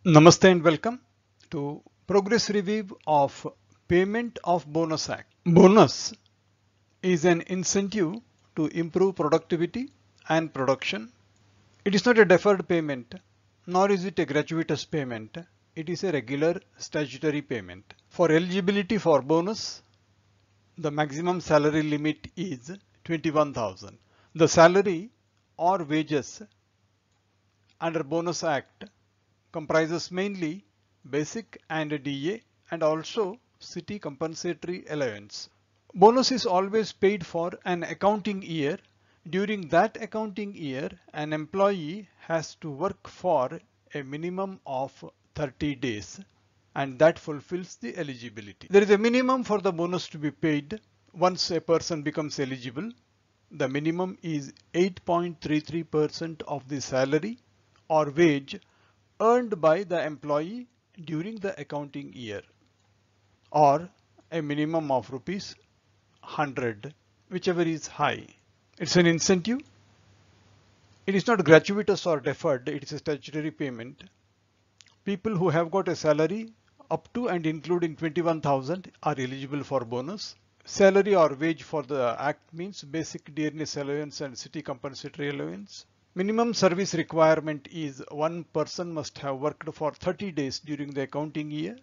Namaste and welcome to Progress Review of Payment of Bonus Act. Bonus is an incentive to improve productivity and production. It is not a deferred payment, nor is it a gratuitous payment. It is a regular statutory payment. For eligibility for bonus, the maximum salary limit is 21,000. The salary or wages under Bonus Act comprises mainly basic and DA and also city compensatory allowance. Bonus is always paid for an accounting year. During that accounting year, an employee has to work for a minimum of 30 days and that fulfills the eligibility. There is a minimum for the bonus to be paid once a person becomes eligible. The minimum is 8.33% of the salary or wage earned by the employee during the accounting year, or a minimum of rupees 100, whichever is high. It's an incentive. It is not gratuitous or deferred, it is a statutory payment. People who have got a salary up to and including 21,000 are eligible for bonus. Salary or wage for the act means basic dearness allowance and city compensatory allowance. Minimum service requirement is one person must have worked for 30 days during the accounting year,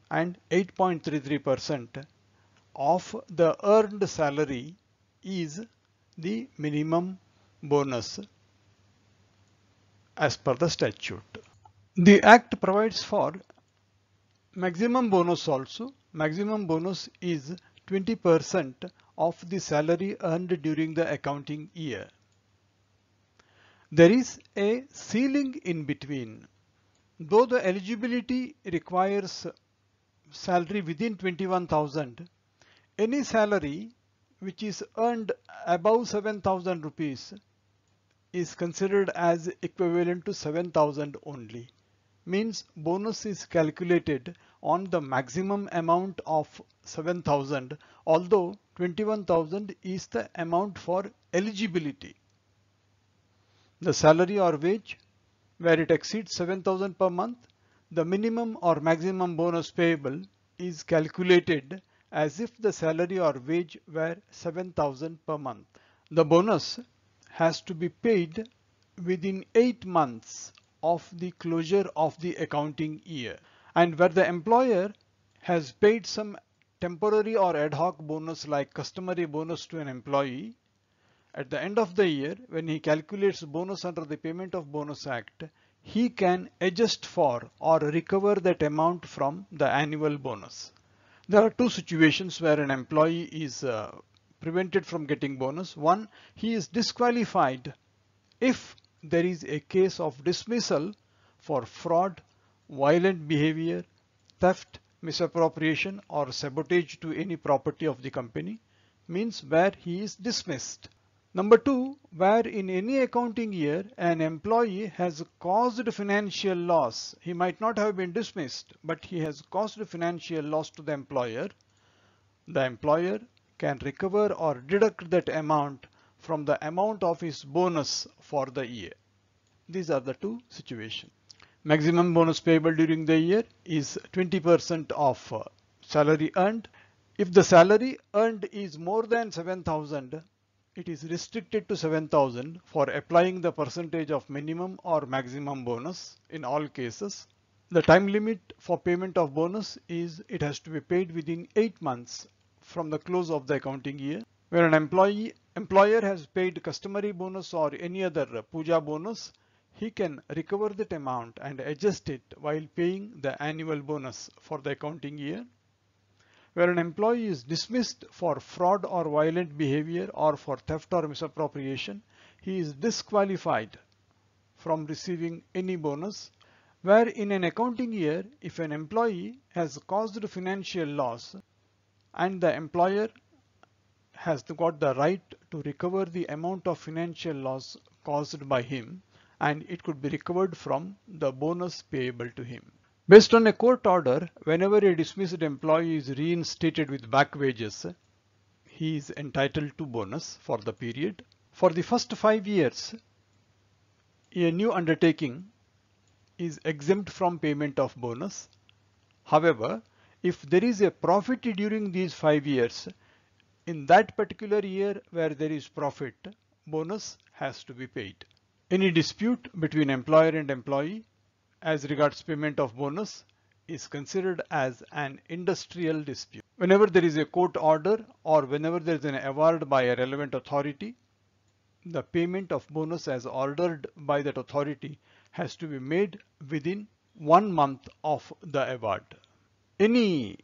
and 8.33% of the earned salary is the minimum bonus as per the statute. The act provides for maximum bonus also. Maximum bonus is 20% of the salary earned during the accounting year. There is a ceiling in between. Though the eligibility requires salary within 21,000, any salary which is earned above 7,000 rupees is considered as equivalent to 7,000 only. Means bonus is calculated on the maximum amount of 7,000, although 21,000 is the amount for eligibility. The salary or wage where it exceeds 7,000 per month, the minimum or maximum bonus payable is calculated as if the salary or wage were 7,000 per month. The bonus has to be paid within 8 months of the closure of the accounting year, and where the employer has paid some temporary or ad hoc bonus like customary bonus to an employee, at the end of the year, when he calculates bonus under the Payment of Bonus Act, he can adjust for or recover that amount from the annual bonus. There are two situations where an employee is prevented from getting bonus. One, he is disqualified if there is a case of dismissal for fraud, violent behavior, theft, misappropriation or sabotage to any property of the company, means where he is dismissed. Number two, where in any accounting year an employee has caused financial loss. He might not have been dismissed, but he has caused financial loss to the employer. The employer can recover or deduct that amount from the amount of his bonus for the year. These are the two situations. Maximum bonus payable during the year is 20% of salary earned. If the salary earned is more than 7,000, it is restricted to 7,000 for applying the percentage of minimum or maximum bonus in all cases. The time limit for payment of bonus is it has to be paid within 8 months from the close of the accounting year. Where an employer has paid customary bonus or any other puja bonus, he can recover that amount and adjust it while paying the annual bonus for the accounting year. Where an employee is dismissed for fraud or violent behavior or for theft or misappropriation, he is disqualified from receiving any bonus. Where in an accounting year, if an employee has caused financial loss and the employer has got the right to recover the amount of financial loss caused by him, and it could be recovered from the bonus payable to him. Based on a court order, whenever a dismissed employee is reinstated with back wages, he is entitled to bonus for the period. For the first 5 years, a new undertaking is exempt from payment of bonus. However, if there is a profit during these 5 years, in that particular year where there is profit, bonus has to be paid. Any dispute between employer and employee as regards payment of bonus is considered as an industrial dispute. Whenever there is a court order or whenever there is an award by a relevant authority, the payment of bonus as ordered by that authority has to be made within 1 month of the award. Any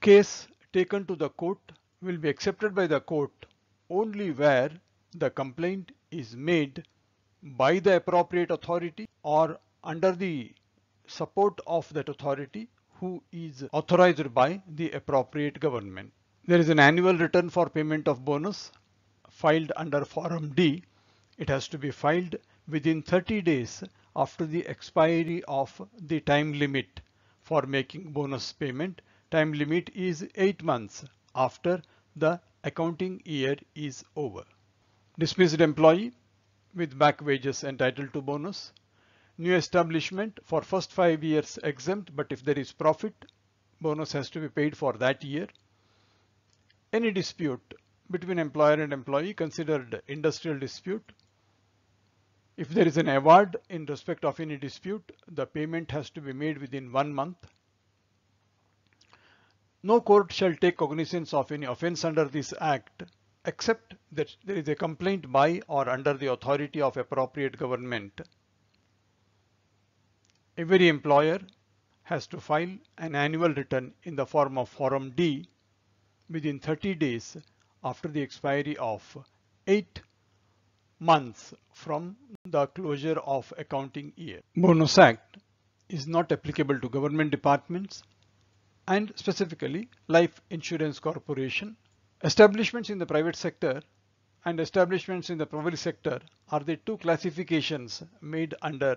case taken to the court will be accepted by the court only where the complaint is made by the appropriate authority or under the support of that authority who is authorized by the appropriate government. There is an annual return for payment of bonus filed under Form D. It has to be filed within 30 days after the expiry of the time limit for making bonus payment. Time limit is 8 months after the accounting year is over. Dismissed employee with back wages entitled to bonus. New establishment for first 5 years exempt, but if there is profit, bonus has to be paid for that year. Any dispute between employer and employee considered industrial dispute. If there is an award in respect of any dispute, the payment has to be made within 1 month. No court shall take cognizance of any offence under this Act except that there is a complaint by or under the authority of appropriate government. Every employer has to file an annual return in the form of Form D within 30 days after the expiry of 8 months from the closure of accounting year. Bonus Act is not applicable to government departments and specifically Life Insurance Corporation. Establishments in the private sector and establishments in the public sector are the two classifications made under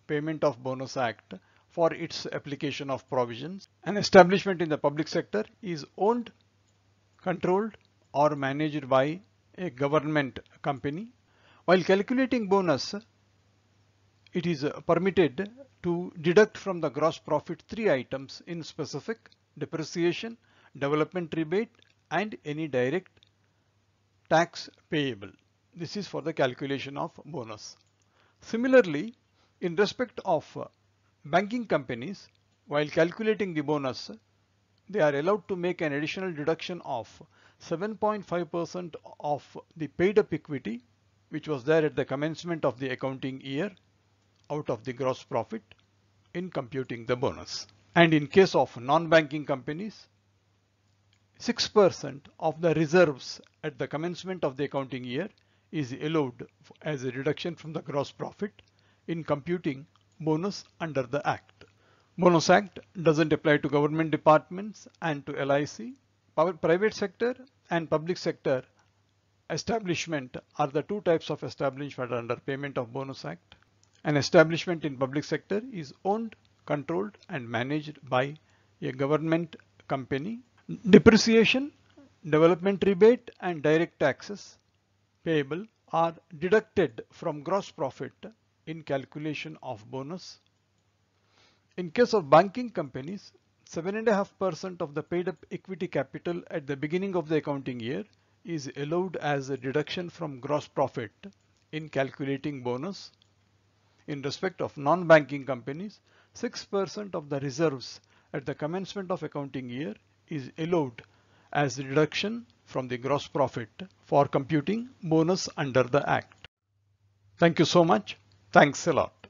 Payment of Bonus Act for its application of provisions. An establishment in the public sector is owned, controlled or managed by a government company. While calculating bonus, it is permitted to deduct from the gross profit 3 items in specific: depreciation, development rebate and any direct tax payable. This is for the calculation of bonus. Similarly, in respect of banking companies, while calculating the bonus, they are allowed to make an additional deduction of 7.5% of the paid up equity which was there at the commencement of the accounting year out of the gross profit in computing the bonus. And in case of non-banking companies, 6% of the reserves at the commencement of the accounting year is allowed as a reduction from the gross profit in computing bonus under the Act. Bonus Act doesn't apply to government departments and to LIC. Private sector and public sector establishment are the two types of establishment under Payment of Bonus Act. An establishment in public sector is owned, controlled and managed by a government company. Depreciation, development rebate and direct taxes payable are deducted from gross profit in calculation of bonus. In case of banking companies, 7.5% of the paid up equity capital at the beginning of the accounting year is allowed as a deduction from gross profit in calculating bonus. In respect of non-banking companies, 6% of the reserves at the commencement of accounting year is allowed as a deduction from the gross profit for computing bonus under the Act. Thank you so much. Thanks a lot.